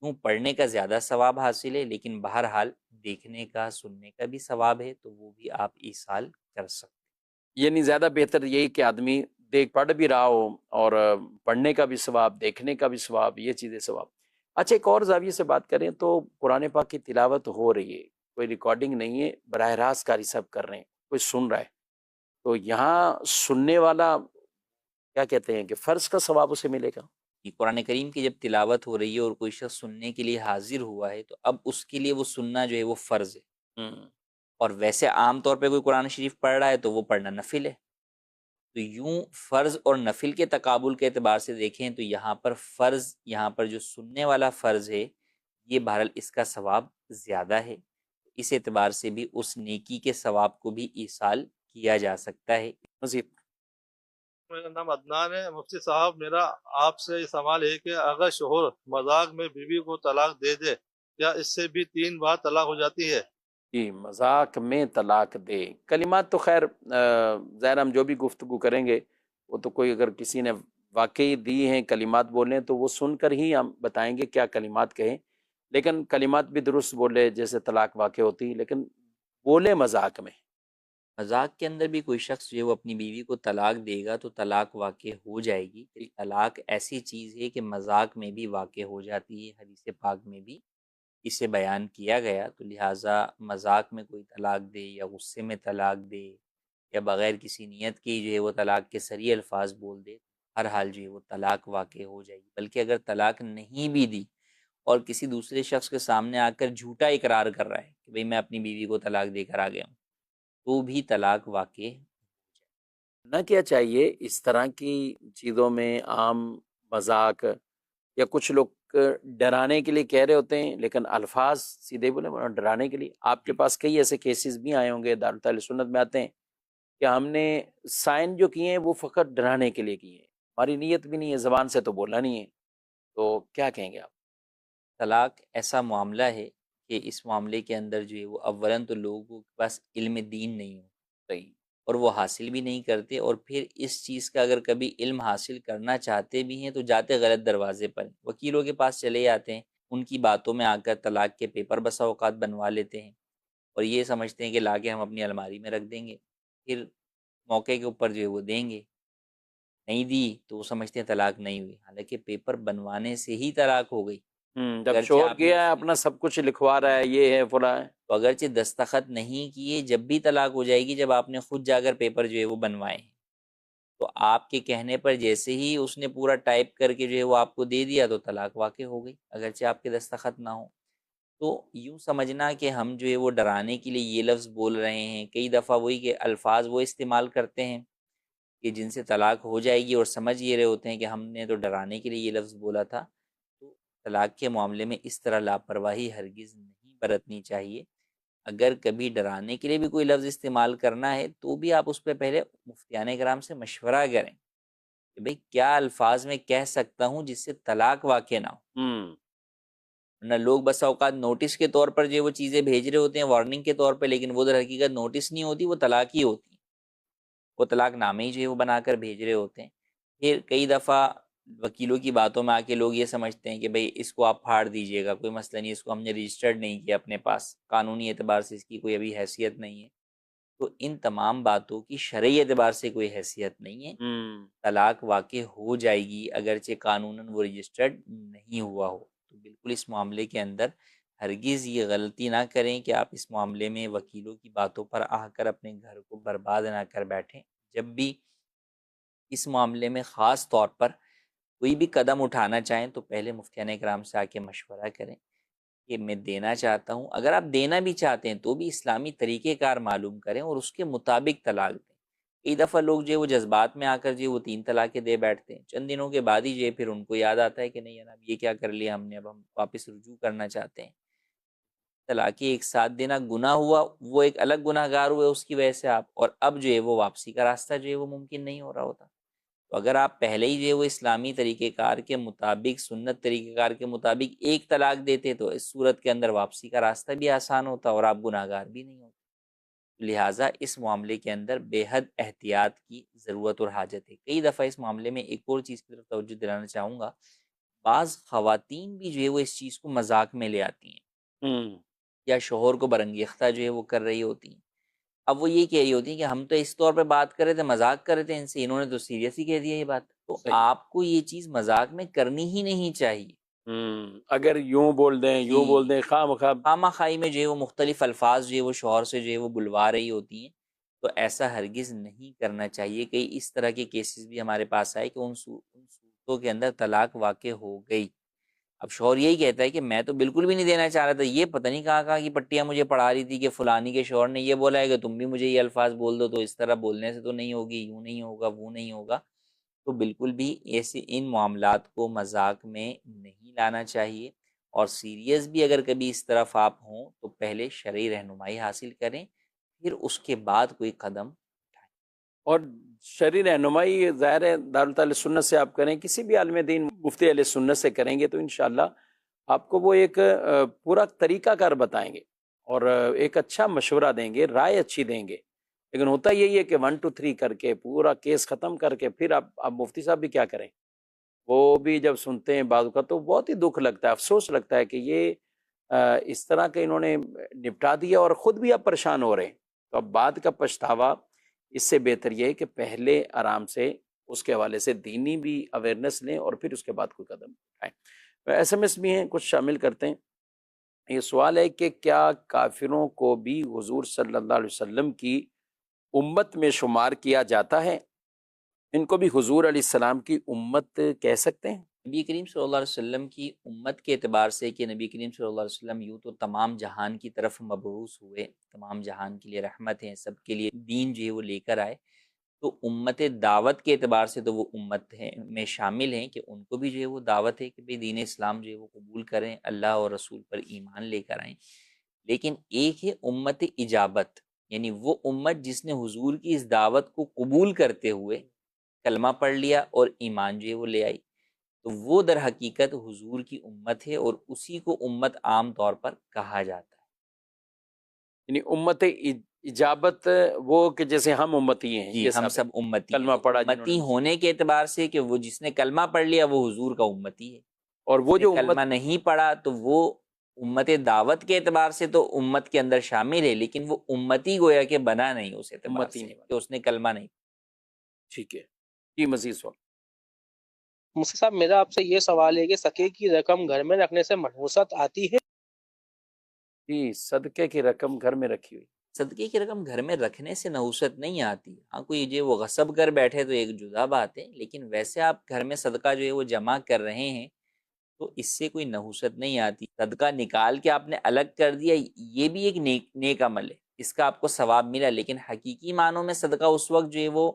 کیوں پڑھنے کا زیادہ ثواب حاصل ہے، لیکن بہرحال دیکھنے کا سننے کا بھی ثواب ہے تو وہ بھی آپ ایصال کر سکتے ہیں۔ یعنی زیادہ بہتر یہی کہ آدمی دیکھ پڑھ بھی رہا ہو اور پڑھنے کا بھی ثواب، دیکھنے کا بھی ثواب، یہ چیزیں ثواب۔ اچھا، ایک اور زاویے سے بات کریں تو قرآن پاک کی تلاوت ہو رہی ہے، کوئی ریکارڈنگ نہیں ہے، براہ راست قاری صاحب کر رہے ہیں، کوئی سن رہا ہے، تو یہاں سننے والا کیا کہتے ہیں کہ فرض کا ثواب اسے ملے گا؟ کہ قرآن کریم کی جب تلاوت ہو رہی ہے اور کوئی شخص سننے کے لیے حاضر ہوا ہے تو اب اس کے لیے وہ سننا جو ہے وہ فرض ہے، اور ویسے عام طور پہ کوئی قرآن شریف پڑھ رہا ہے تو وہ پڑھنا نفل ہے، تو یوں فرض اور نفل کے تقابل کے اعتبار سے دیکھیں تو یہاں پر فرض، یہاں پر جو سننے والا فرض ہے یہ بہرحال اس کا ثواب زیادہ ہے، اس اعتبار سے بھی اس نیکی کے ثواب کو بھی ایصال کیا جا سکتا ہے۔ مزید میرا نام عدنان ہے۔ مفتی صاحب، میرا آپ سے یہ سوال ہے کہ اگر شوہر مذاق میں بیوی کو طلاق دے دے، کیا اس سے بھی 3 بار طلاق ہو جاتی ہے؟ جی، مذاق میں طلاق دے، کلمات تو خیر ظاہر ہم جو بھی گفتگو کریں گے وہ تو کوئی اگر کسی نے واقعی دی ہیں کلمات بولیں تو وہ سن کر ہی ہم بتائیں گے کیا کلمات کہیں، لیکن کلمات بھی درست بولے جیسے طلاق واقع ہوتی، لیکن بولے مذاق میں۔ مذاق کے اندر بھی کوئی شخص جو ہے وہ اپنی بیوی کو طلاق دے گا تو طلاق واقع ہو جائے گی۔ طلاق ایسی چیز ہے کہ مذاق میں بھی واقع ہو جاتی ہے، حدیث پاک میں بھی اسے بیان کیا گیا، تو لہٰذا مذاق میں کوئی طلاق دے یا غصے میں طلاق دے یا بغیر کسی نیت کی جو ہے وہ طلاق کے صریح الفاظ بول دے، ہر حال جو ہے وہ طلاق واقع ہو جائے گی۔ بلکہ اگر طلاق نہیں بھی دی اور کسی دوسرے شخص کے سامنے آ کر جھوٹا اقرار کر رہا ہے کہ بھئی میں اپنی بیوی کو طلاق دے کر آ گیا ہوں، تو بھی طلاق واقع۔ نہ کیا چاہیے اس طرح کی چیزوں میں عام مذاق، یا کچھ لوگ ڈرانے کے لیے کہہ رہے ہوتے ہیں لیکن الفاظ سیدھے بولے ڈرانے کے لیے۔ آپ کے پاس کئی ایسے کیسز بھی آئے ہوں گے، دارالتعلیٰ سنت میں آتے ہیں کہ ہم نے سائن جو کیے ہیں وہ فقط ڈرانے کے لیے کیے ہیں، ہماری نیت بھی نہیں ہے، زبان سے تو بولا نہیں ہے، تو کیا کہیں گے آپ؟ طلاق ایسا معاملہ ہے کہ اس معاملے کے اندر جو ہے وہ اولاً تو لوگوں کے پاس علم دین نہیں ہوتا اور وہ حاصل بھی نہیں کرتے، اور پھر اس چیز کا اگر کبھی علم حاصل کرنا چاہتے بھی ہیں تو جاتے غلط دروازے پر، وکیلوں کے پاس چلے جاتے ہیں، ان کی باتوں میں آ کر طلاق کے پیپر بسا اوقات بنوا لیتے ہیں، اور یہ سمجھتے ہیں کہ لا کے ہم اپنی الماری میں رکھ دیں گے، پھر موقع کے اوپر جو ہے وہ دیں گے، نہیں دی تو وہ سمجھتے ہیں طلاق نہیں ہوئی، حالانکہ پیپر بنوانے سے ہی طلاق ہو گئی۔ جب اگرچہ شوہر آپ نے کیا ہے اپنا سب کچھ لکھوا رہا ہے، یہ ہے فلاں ہے، تو اگرچہ دستخط نہیں کیے جب بھی طلاق ہو جائے گی جب آپ نے خود جا کر پیپر جو ہے وہ بنوائے ہیں، تو آپ کے کہنے پر جیسے ہی اس نے پورا ٹائپ کر کے جو ہے وہ آپ کو دے دیا تو طلاق واقع ہو گئی، اگرچہ آپ کے دستخط نہ ہو۔ تو یوں سمجھنا کہ ہم جو ہے وہ ڈرانے کے لیے یہ لفظ بول رہے ہیں، کئی دفعہ وہی کہ الفاظ وہ استعمال کرتے ہیں کہ جن سے طلاق ہو جائے گی، اور سمجھ یہ رہے ہوتے ہیں کہ ہم نے تو ڈرانے کے لیے یہ لفظ بولا تھا۔ تو طلاق کے معاملے میں اس طرح لاپرواہی ہرگز نہیں برتنی چاہیے۔ اگر کبھی ڈرانے کے لیے بھی کوئی لفظ استعمال کرنا ہے تو بھی آپ اس پہ پہلے مفتیان کرام سے مشورہ کریں کہ بھئی کیا الفاظ میں کہہ سکتا ہوں جس سے طلاق واقع نہ ہو۔ ورنہ لوگ بس اوقات نوٹس کے طور پر جو وہ چیزیں بھیج رہے ہوتے ہیں، وارننگ کے طور پہ، لیکن وہ در حقیقت نوٹس نہیں ہوتی، وہ طلاق ہی ہوتی ہے، وہ طلاق نامے ہی جو ہے وہ بنا کر بھیج رہے ہوتے ہیں۔ پھر کئی دفعہ وکیلوں کی باتوں میں آ کے لوگ یہ سمجھتے ہیں کہ بھئی اس کو آپ پھاڑ دیجئے گا، کوئی مسئلہ نہیں، اس کو ہم نے رجسٹرڈ نہیں کیا اپنے پاس، قانونی اعتبار سے اس کی کوئی ابھی حیثیت نہیں ہے۔ تو ان تمام باتوں کی شرعی اعتبار سے کوئی حیثیت نہیں ہے، طلاق واقع ہو جائے گی اگرچہ قانوناً وہ رجسٹرڈ نہیں ہوا ہو۔ تو بالکل اس معاملے کے اندر ہرگز یہ غلطی نہ کریں کہ آپ اس معاملے میں وکیلوں کی باتوں پر آ کر اپنے گھر کو برباد نہ کر بیٹھیں۔ جب بھی اس معاملے میں خاص طور پر کوئی بھی قدم اٹھانا چاہیں تو پہلے مفتیان کرام سے آ کے مشورہ کریں کہ میں دینا چاہتا ہوں، اگر آپ دینا بھی چاہتے ہیں تو بھی اسلامی طریقہ کار معلوم کریں اور اس کے مطابق طلاق دیں۔ کئی دفعہ لوگ جو ہے وہ جذبات میں آ کر جو ہے وہ 3 طلاقیں دے بیٹھتے ہیں، چند دنوں کے بعد ہی جو ہے پھر ان کو یاد آتا ہے کہ نہیں جناب یہ کیا کر لیا ہم نے، اب ہم واپس رجوع کرنا چاہتے ہیں۔ طلاقیں ایک ساتھ دینا گناہ ہوا، وہ ایک الگ گناہ گار ہوئے اس کی وجہ سے آپ، اور اب جو ہے وہ واپسی کا راستہ جو ہے وہ ممکن نہیں ہو رہا ہوتا۔ تو اگر آپ پہلے ہی جو ہے وہ اسلامی طریقہ کار کے مطابق، سنت طریقہ کار کے مطابق ایک طلاق دیتے تو اس صورت کے اندر واپسی کا راستہ بھی آسان ہوتا اور آپ گناہ گار بھی نہیں ہوتے۔ لہٰذا اس معاملے کے اندر بے حد احتیاط کی ضرورت اور حاجت ہے۔ کئی دفعہ اس معاملے میں ایک اور چیز کی طرف توجہ دلانا چاہوں گا، بعض خواتین بھی جو ہے وہ اس چیز کو مذاق میں لے آتی ہیں یا شوہر کو برانگیختہ جو ہے وہ کر رہی ہوتی ہیں۔ اب وہ یہ کہہ رہی ہوتی ہیں کہ ہم تو اس طور پہ بات کر رہے تھے، مذاق کر رہے تھے ان سے، انہوں نے تو سیریس ہی کہہ دیا یہ بات۔ تو آپ کو یہ چیز مذاق میں کرنی ہی نہیں چاہیے۔ اگر یوں بول دیں یوں بول دیں، خواہ خواہی میں جو ہے وہ مختلف الفاظ جو ہے وہ شوہر سے جو ہے وہ بلوا رہی ہوتی ہیں، تو ایسا ہرگز نہیں کرنا چاہیے۔ کئی اس طرح کے کیسز بھی ہمارے پاس آئے کہ ان صورتوں کے اندر طلاق واقع ہو گئی۔ اب شوہر یہی کہتا ہے کہ میں تو بالکل بھی نہیں دینا چاہ رہا تھا، یہ پتہ نہیں کہاں کی پٹیاں مجھے پڑھا رہی تھی کہ فلانی کے شوہر نے یہ بولا ہے کہ تم بھی مجھے یہ الفاظ بول دو، تو اس طرح بولنے سے تو نہیں ہوگی، یوں نہیں ہوگا، وہ نہیں ہوگا۔ تو بالکل بھی ایسے ان معاملات کو مذاق میں نہیں لانا چاہیے، اور سیریس بھی اگر کبھی اس طرف آپ ہوں تو پہلے شرعی رہنمائی حاصل کریں، پھر اس کے بعد کوئی قدم اٹھائیں۔ اور شرعی رہنمائی ظاہر ہے دارالتعلیٰ سنت سے آپ کریں، کسی بھی عالم دین مفتی اہل سنت سے کریں گے تو انشاءاللہ آپ کو وہ ایک پورا طریقہ کار بتائیں گے اور ایک اچھا مشورہ دیں گے، رائے اچھی دیں گے۔ لیکن ہوتا یہی ہے کہ 1 2 3 کر کے پورا کیس ختم کر کے پھر آپ مفتی صاحب بھی کیا کریں، وہ بھی جب سنتے ہیں بعض کا تو بہت ہی دکھ لگتا ہے، افسوس لگتا ہے کہ یہ اس طرح کے انہوں نے نپٹا دیا اور خود بھی اب پریشان ہو رہے ہیں۔ تو اب بعد کا پچھتاوا، اس سے بہتر یہ ہے کہ پہلے آرام سے اس کے حوالے سے دینی بھی اویئرنیس لیں اور پھر اس کے بعد کوئی قدم اٹھائیں۔ SMS بھی ہیں، کچھ شامل کرتے ہیں۔ یہ سوال ہے کہ کیا کافروں کو بھی حضور صلی اللہ علیہ وسلم کی امت میں شمار کیا جاتا ہے؟ ان کو بھی حضور علیہ السلام کی امت کہہ سکتے ہیں؟ نبی کریم صلی اللہ علیہ وسلم کی امت کے اعتبار سے کہ نبی کریم صلی اللہ علیہ وسلم یوں تو تمام جہان کی طرف مبعوث ہوئے، تمام جہان کے لیے رحمت ہیں، سب کے لیے دین جو ہے وہ لے کر آئے، تو امت دعوت کے اعتبار سے تو وہ امت ہیں میں شامل ہیں کہ ان کو بھی جو ہے وہ دعوت ہے کہ بھئی دین اسلام جو ہے وہ قبول کریں، اللہ اور رسول پر ایمان لے کر آئیں۔ لیکن ایک ہے امت اجابت، یعنی وہ امت جس نے حضور کی اس دعوت کو قبول کرتے ہوئے کلمہ پڑھ لیا اور ایمان جو ہے وہ لے آئی، تو وہ در حقیقت حضور کی امت ہے اور اسی کو امت عام طور پر کہا جاتا ہے۔ یعنی امت اجابت وہ کہ جیسے ہم امتی ہیں، جی یہ ہم سب سب امتی کلمہ ہیں۔ پڑھا جنہوں امتی نے، ہونے کے اعتبار سے کہ وہ جس نے کلمہ پڑھ لیا وہ حضور کا امتی ہے، اور وہ جس جو نے کلمہ امت نہیں پڑھا تو وہ امت دعوت کے اعتبار سے تو امت کے اندر شامل ہے، لیکن وہ امتی گویا کہ بنا نہیں اس اعتبار امتی سے نہیں بنا۔ کہ اس نے کلمہ نہیں۔ ٹھیک ہے جی، مزید سوال۔ مفتی صاحب میرا آپ سے یہ سوال ہے کہ سکے کی رقم گھر میں رکھنے سے منحوست آتی ہے؟ جی، صدقے کی رقم گھر میں رکھی ہوئی، صدقے کی رقم گھر میں رکھنے سے نحوست نہیں آتی، ہاں کوئی جو وہ غصب کر بیٹھے تو ایک جدا بات ہے، لیکن ویسے آپ گھر میں صدقہ جو ہے وہ جمع کر رہے ہیں تو اس سے کوئی نحوست نہیں آتی۔ صدقہ نکال کے آپ نے الگ کر دیا، یہ بھی ایک نیک عمل ہے، اس کا آپ کو ثواب ملا، لیکن حقیقی معنوں میں صدقہ اس وقت جو ہے وہ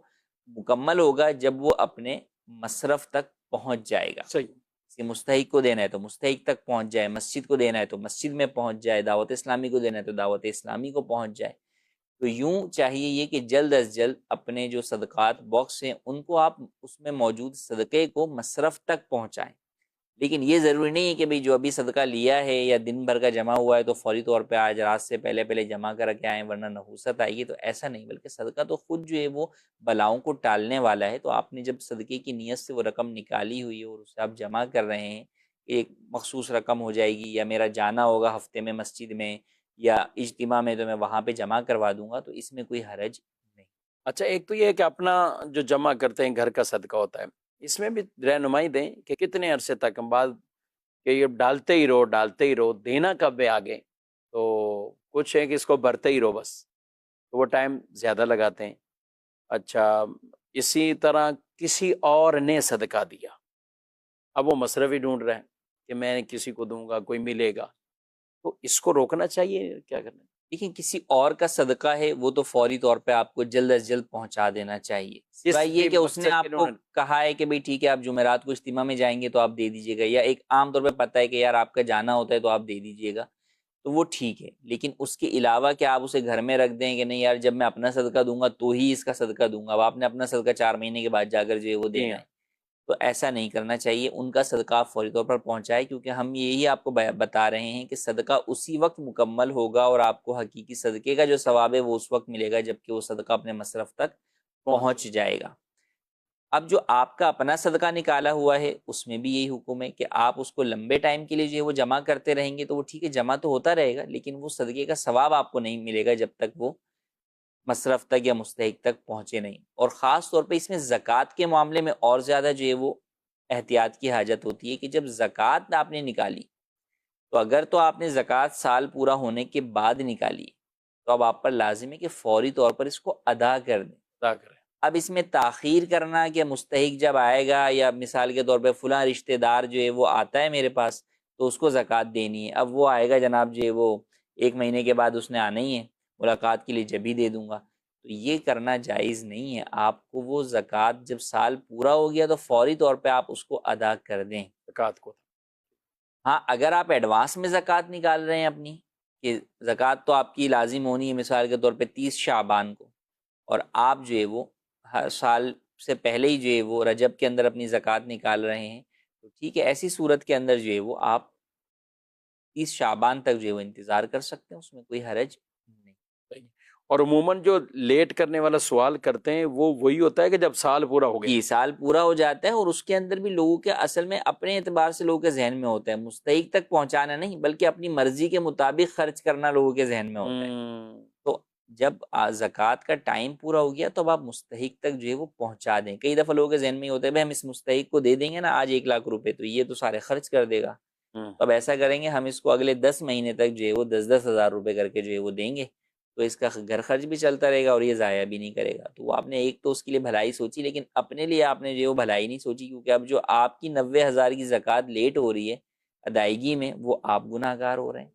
مکمل ہوگا جب وہ اپنے مصرف تک پہنچ جائے گا۔ صحیح۔ کہ مستحق کو دینا ہے تو مستحق تک پہنچ جائے، مسجد کو دینا ہے تو مسجد میں پہنچ جائے، دعوت اسلامی کو دینا ہے تو دعوت اسلامی کو پہنچ جائے۔ تو یوں چاہیے یہ کہ جلد از جلد اپنے جو صدقات باکس ہیں ان کو آپ اس میں موجود صدقے کو مصرف تک پہنچائیں، لیکن یہ ضروری نہیں ہے کہ بھئی جو ابھی صدقہ لیا ہے یا دن بھر کا جمع ہوا ہے تو فوری طور پہ آج رات سے پہلے جمع کر کے آئیں ورنہ نحوست آئے گی، تو ایسا نہیں، بلکہ صدقہ تو خود جو ہے وہ بلاؤں کو ٹالنے والا ہے۔ تو آپ نے جب صدقے کی نیت سے وہ رقم نکالی ہوئی ہے اور اسے آپ جمع کر رہے ہیں، ایک مخصوص رقم ہو جائے گی یا میرا جانا ہوگا ہفتے میں مسجد میں یا اجتماع میں تو میں وہاں پہ جمع کروا دوں گا، تو اس میں کوئی حرج نہیں۔ اچھا، ایک تو یہ ہے کہ اپنا جو جمع کرتے ہیں گھر کا صدقہ ہوتا ہے، اس میں بھی رہنمائی دیں کہ کتنے عرصے تک، ہم بعد کہ یہ ڈالتے ہی رہو، دینا کب ہے آگے، تو کچھ ہے کہ اس کو بھرتے ہی رہو بس، تو وہ ٹائم زیادہ لگاتے ہیں۔ اچھا، اسی طرح کسی اور نے صدقہ دیا، اب وہ مصرف ہی ڈھونڈ رہے ہیں کہ میں کسی کو دوں گا، کوئی ملے گا، تو اس کو روکنا چاہیے، کیا کرنا ہے؟ لیکن کسی اور کا صدقہ ہے وہ تو فوری طور پہ آپ کو جلد از جلد پہنچا دینا چاہیے، سوائے یہ کہ اس نے آپ کو کہا ہے کہ بھئی ٹھیک ہے آپ جمعرات کو اجتماع میں جائیں گے تو آپ دے دیجیے گا، یا ایک عام طور پہ پتہ ہے کہ یار آپ کا جانا ہوتا ہے تو آپ دے دیجیے گا، تو وہ ٹھیک ہے، لیکن اس کے علاوہ کیا آپ اسے گھر میں رکھ دیں کہ نہیں یار جب میں اپنا صدقہ دوں گا تو ہی اس کا صدقہ دوں گا، اب آپ نے اپنا صدقہ 4 مہینے کے بعد جا کر جو ہے وہ دینا ہے، تو ایسا نہیں کرنا چاہیے۔ ان کا صدقہ آپ فوری طور پر پہنچائے، کیونکہ ہم یہی آپ کو بتا رہے ہیں کہ صدقہ اسی وقت مکمل ہوگا اور آپ کو حقیقی صدقے کا جو ثواب ہے وہ اس وقت ملے گا جب کہ وہ صدقہ اپنے مصرف تک پہنچ جائے گا۔ اب جو آپ کا اپنا صدقہ نکالا ہوا ہے اس میں بھی یہی حکم ہے کہ آپ اس کو لمبے ٹائم کے لیے جو ہے وہ جمع کرتے رہیں گے تو وہ ٹھیک ہے، جمع تو ہوتا رہے گا، لیکن وہ صدقے کا ثواب آپ کو نہیں ملے گا جب تک وہ مصرف تک یا مستحق تک پہنچے نہیں۔ اور خاص طور پہ اس میں زکوٰۃ کے معاملے میں اور زیادہ جو ہے وہ احتیاط کی حاجت ہوتی ہے کہ جب زکوٰۃ آپ نے نکالی تو اگر تو آپ نے زکوٰۃ سال پورا ہونے کے بعد نکالی تو اب آپ پر لازم ہے کہ فوری طور پر اس کو ادا کر دیں۔ ادا کریں۔ اب اس میں تاخیر کرنا کہ مستحق جب آئے گا یا مثال کے طور پہ فلاں رشتہ دار جو ہے وہ آتا ہے میرے پاس تو اس کو زکوٰۃ دینی ہے، اب وہ آئے گا جناب جو ہے وہ 1 مہینے کے بعد اس نے آنا ہی ہے، ملاقات کے لیے جب ہی دے دوں گا، تو یہ کرنا جائز نہیں ہے۔ آپ کو وہ زکوٰۃ جب سال پورا ہو گیا تو فوری طور پہ آپ اس کو ادا کر دیں۔ زکوٰۃ کو ہاں اگر آپ ایڈوانس میں زکوٰۃ نکال رہے ہیں اپنی، کہ زکوٰۃ تو آپ کی لازم ہونی ہے مثال کے طور پہ 30 شعبان کو، اور آپ جو ہے وہ ہر سال سے پہلے ہی جو ہے وہ رجب کے اندر اپنی زکوٰۃ نکال رہے ہیں، تو ٹھیک ہے، ایسی صورت کے اندر جو ہے وہ آپ 30 شعبان تک جو ہے وہ انتظار کر سکتے ہیں، اس میں کوئی حرج نہیں۔ اور عموماً جو لیٹ کرنے والا سوال کرتے ہیں وہ وہی ہوتا ہے کہ جب سال پورا ہو گیا، جی سال پورا ہو جاتا ہے، اور اس کے اندر بھی لوگوں کے اصل میں اپنے اعتبار سے لوگوں کے ذہن میں ہوتا ہے، مستحق تک پہنچانا نہیں بلکہ اپنی مرضی کے مطابق خرچ کرنا لوگوں کے ذہن میں ہوتا ہے۔ تو جب زکوٰۃ کا ٹائم پورا ہو گیا تو اب آپ مستحق تک جو ہے وہ پہنچا دیں۔ کئی دفعہ لوگوں کے ذہن میں یہ ہوتا ہے بھائی ہم اس مستحق کو دے دیں گے نا آج 1 لاکھ روپے تو یہ تو سارے خرچ کر دے گا، تو اب ایسا کریں گے ہم اس کو اگلے 10 مہینے تک جو ہے وہ 10-10 ہزار روپے کر کے جو ہے وہ دیں گے، تو اس کا گھر خرچ بھی چلتا رہے گا اور یہ ضائع بھی نہیں کرے گا. تو آپ نے ایک تو اس کے لیے بھلائی سوچی، لیکن اپنے لیے آپ نے جو وہ بھلائی نہیں سوچی، کیونکہ اب جو آپ کی 90,000 کی زکوٰۃ لیٹ ہو رہی ہے ادائیگی میں، وہ آپ گناہ گار ہو رہے ہیں.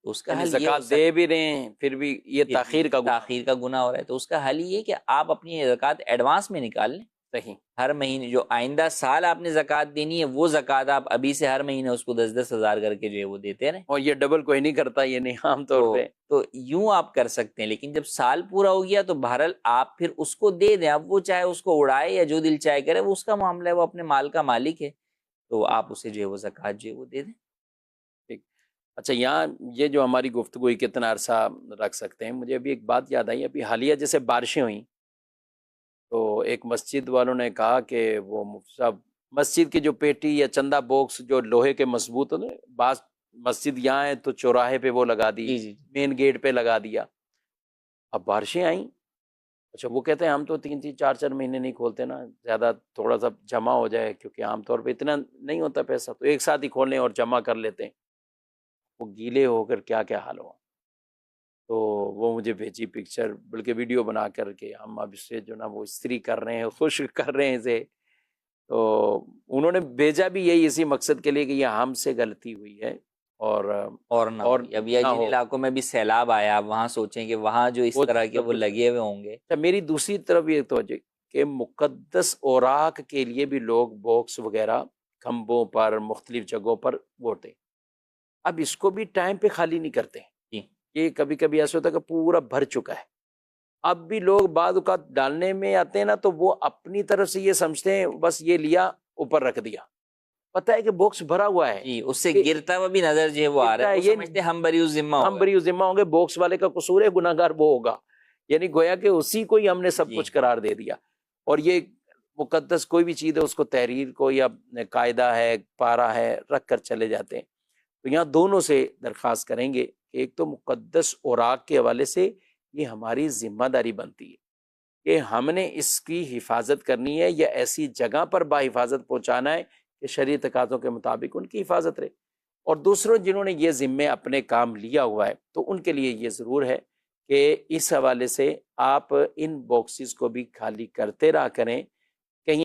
تو اس کا یعنی حل یہ ہو زکوٰۃ سکتا دے بھی رہے ہیں پھر بھی یہ ہے تاخیر کا گناہ تاخیر کا گناہ ہو رہا ہے. تو اس کا حل یہ کہ آپ اپنی زکوٰۃ ایڈوانس میں نکال لیں. صحیح. ہر مہینے جو آئندہ سال آپ نے زکوٰۃ دینی ہے، وہ زکوٰۃ آپ ابھی سے ہر مہینے اس کو 10,000 کر کے جو ہے وہ دیتے رہیں. اور یہ ڈبل کوئی نہیں کرتا، یہ نہیں عام طور تو پہ. تو یوں آپ کر سکتے ہیں. لیکن جب سال پورا ہو گیا تو بہرحال آپ پھر اس کو دے دیں. اب وہ چاہے اس کو اڑائے یا جو دل چاہے کرے، وہ اس کا معاملہ ہے، وہ اپنے مال کا مالک ہے. تو آپ اسے جو ہے وہ زکوٰۃ جو ہے وہ دے دیں. ٹھیک. اچھا، یہاں یہ جو ہماری گفتگو ہے کتنا عرصہ رکھ سکتے ہیں؟ مجھے ابھی ایک بات یاد آئی. ابھی حالیہ جیسے بارشیں ہوئیں تو ایک مسجد والوں نے کہا کہ وہ مفتی صاحب مسجد کی جو پیٹی یا چندہ باکس جو لوہے کے مضبوط ہوتے ہیں، بعض مسجد یہاں ہے تو چوراہے پہ وہ لگا دی، جی جی مین گیٹ پہ لگا دیا. اب بارشیں آئیں. اچھا، وہ کہتے ہیں ہم تو 3-4 مہینے نہیں کھولتے نا، زیادہ تھوڑا سا جمع ہو جائے، کیونکہ عام طور پہ اتنا نہیں ہوتا پیسہ، تو ایک ساتھ ہی کھول لیں اور جمع کر لیتے ہیں. وہ گیلے ہو کر کیا کیا حال ہوا. تو وہ مجھے بھیجی پکچر، بلکہ ویڈیو بنا کر کے ہم اب اس سے جو نا وہ استری کر رہے ہیں، خشک کر رہے ہیں اسے. تو انہوں نے بھیجا بھی یہی اسی مقصد کے لیے کہ یہ ہم سے غلطی ہوئی ہے اور اور نہ ہو. اب یہ نہ جن ہو. علاقوں میں بھی سیلاب آیا، آپ وہاں سوچیں کہ وہاں جو اس وہ طرح کے سب وہ کچھ. لگے ہوئے ہوں گے. اچھا، میری دوسری طرف یہ توجہ کہ مقدس اوراق کے لیے بھی لوگ باکس وغیرہ کھمبوں پر مختلف جگہوں پر ووٹیں. اب اس کو بھی ٹائم پہ خالی نہیں کرتے. جی. یہ کبھی کبھی ایسا ہوتا ہے کہ پورا بھر چکا ہے، اب بھی لوگ بعض اوقات ڈالنے میں آتے ہیں نا تو وہ اپنی طرف سے یہ سمجھتے ہیں بس یہ لیا اوپر رکھ دیا، پتہ ہے کہ باکس بھرا ہوا ہے. جی، اس سے کہ گرتا ہوا بھی نظر جو ہے وہ آ رہا ہے. وہ یہ سمجھتے ہیں ہم بری ذمہ ہم ہو گئے. بری ذمہ ہوں گے، باکس والے کا قصور ہے، گناہ گار وہ ہوگا. یعنی گویا کہ اسی کو ہی ہم نے سب جی. کچھ قرار دے دیا. اور یہ مقدس کوئی بھی چیز ہے اس کو تحریر کو یا قاعدہ ہے، پارا ہے، رکھ کر چلے جاتے ہیں. تو یہاں دونوں سے درخواست کریں گے کہ ایک تو مقدس اوراق کے حوالے سے یہ ہماری ذمہ داری بنتی ہے کہ ہم نے اس کی حفاظت کرنی ہے یا ایسی جگہ پر باحفاظت پہنچانا ہے کہ شرعی تقاضوں کے مطابق ان کی حفاظت رہے. اور دوسروں جنہوں نے یہ ذمے اپنے کام لیا ہوا ہے تو ان کے لیے یہ ضرور ہے کہ اس حوالے سے آپ ان باکسز کو بھی خالی کرتے رہا کریں. کہیں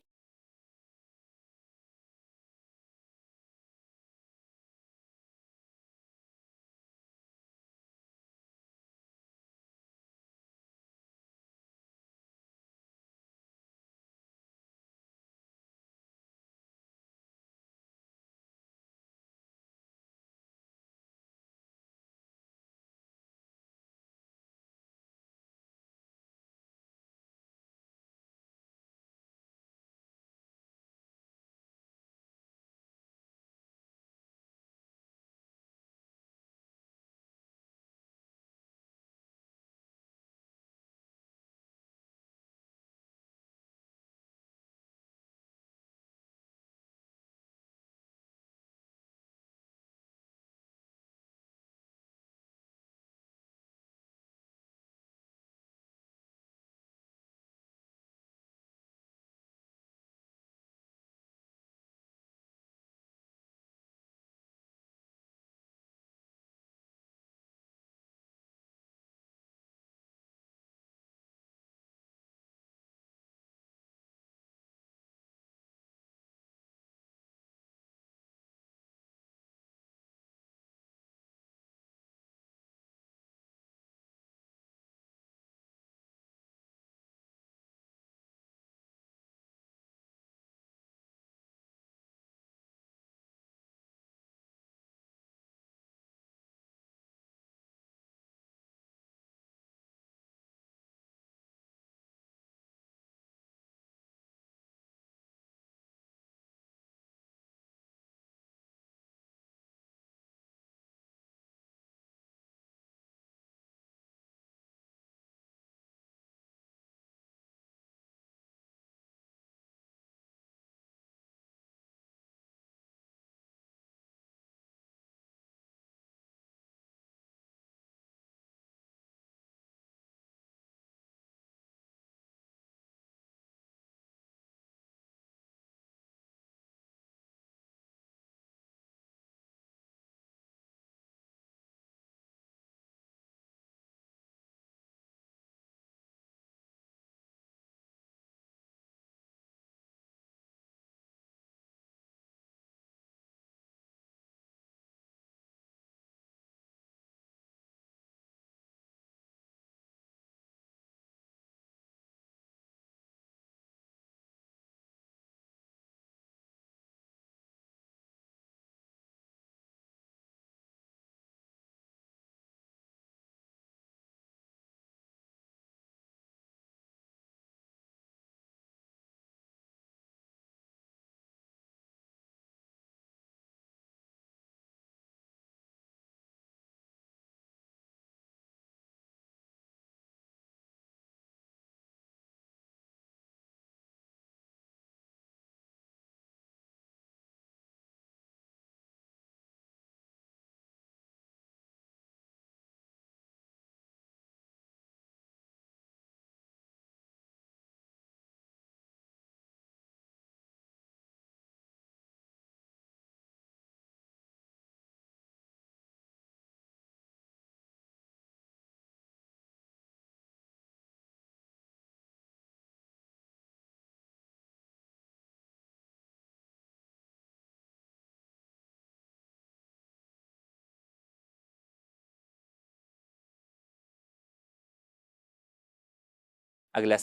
اگلا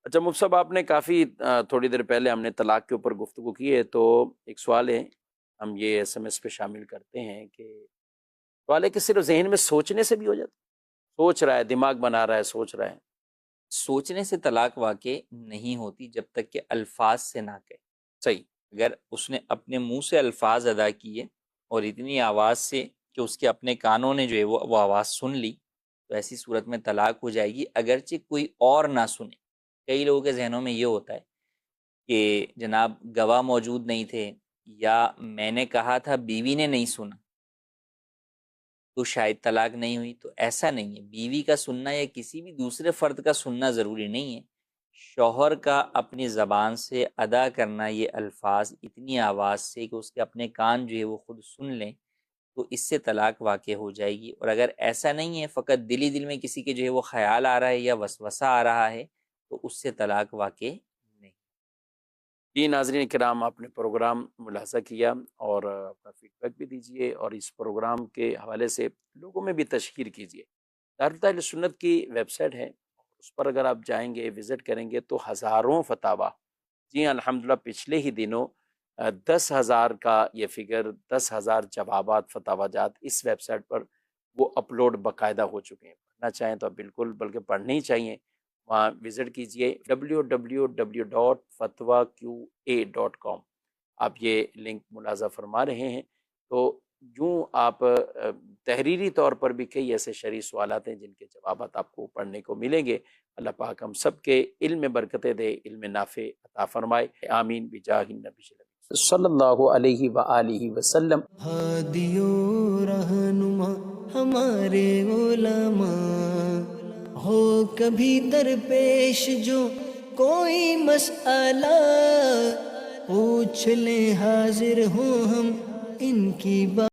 اچھا مفتی صاحب، آپ نے کافی تھوڑی دیر پہلے ہم نے طلاق کے اوپر گفتگو کی ہے، تو ایک سوال ہے، ہم یہ ایس ایم ایس پہ شامل کرتے ہیں کہ سوال ہے کہ صرف ذہن میں سوچنے سے بھی ہو جاتا، سوچ رہا ہے، دماغ بنا رہا ہے، سوچ رہا ہے؟ سوچنے سے طلاق واقع نہیں ہوتی جب تک کہ الفاظ سے نہ کہے. صحیح. اگر اس نے اپنے منہ سے الفاظ ادا کیے اور اتنی آواز سے کہ اس کے اپنے کانوں نے جو ہے وہ آواز سن لی، تو ایسی صورت میں طلاق ہو جائے گی، اگرچہ کوئی اور نہ سنے. کئی لوگوں کے ذہنوں میں یہ ہوتا ہے کہ جناب گواہ موجود نہیں تھے، یا میں نے کہا تھا بیوی نے نہیں سنا تو شاید طلاق نہیں ہوئی. تو ایسا نہیں ہے، بیوی کا سننا یا کسی بھی دوسرے فرد کا سننا ضروری نہیں ہے. شوہر کا اپنی زبان سے ادا کرنا یہ الفاظ اتنی آواز سے کہ اس کے اپنے کان جو ہے وہ خود سن لیں، تو اس سے طلاق واقع ہو جائے گی. اور اگر ایسا نہیں ہے، فقط دل ہی دل میں کسی کے جو ہے وہ خیال آ رہا ہے یا وسوسہ آ رہا ہے، تو اس سے طلاق واقع نہیں. جی ناظرین کرام، آپ نے پروگرام ملاحظہ کیا اور اپنا فیڈ بیک بھی دیجیے، اور اس پروگرام کے حوالے سے لوگوں میں بھی تشہیر کیجیے. دارالفتہ اہل سنت کی ویب سائٹ ہے، اس پر اگر آپ جائیں گے، وزٹ کریں گے، تو ہزاروں فتاوا، جی الحمدللہ پچھلے ہی دنوں 10,000 کا یہ فگر، 10,000 جوابات، فتاوا جات اس ویب سائٹ پر وہ اپلوڈ باقاعدہ ہو چکے ہیں. پڑھنا چاہیں تو آپ بالکل، بلکہ پڑھنے ہی چاہیے. وہاں وزٹ کیجئے www.fatwaqa.com. آپ یہ لنک ملاحظہ فرما رہے ہیں. تو یوں آپ تحریری طور پر بھی کئی ایسے شرعی سوالات ہیں جن کے جوابات آپ کو پڑھنے کو ملیں گے. اللہ پاک ہم سب کے علم میں برکتیں دے، علم نافع عطا فرمائے. آمین بجاہ النبی صلی اللہ علیہ وآلہ وسلم. ہادی و رہنما ہمارے علماء، ہو کبھی درپیش جو کوئی مسئلہ، پوچھ لیں حاضر ہوں ہم ان کی بات.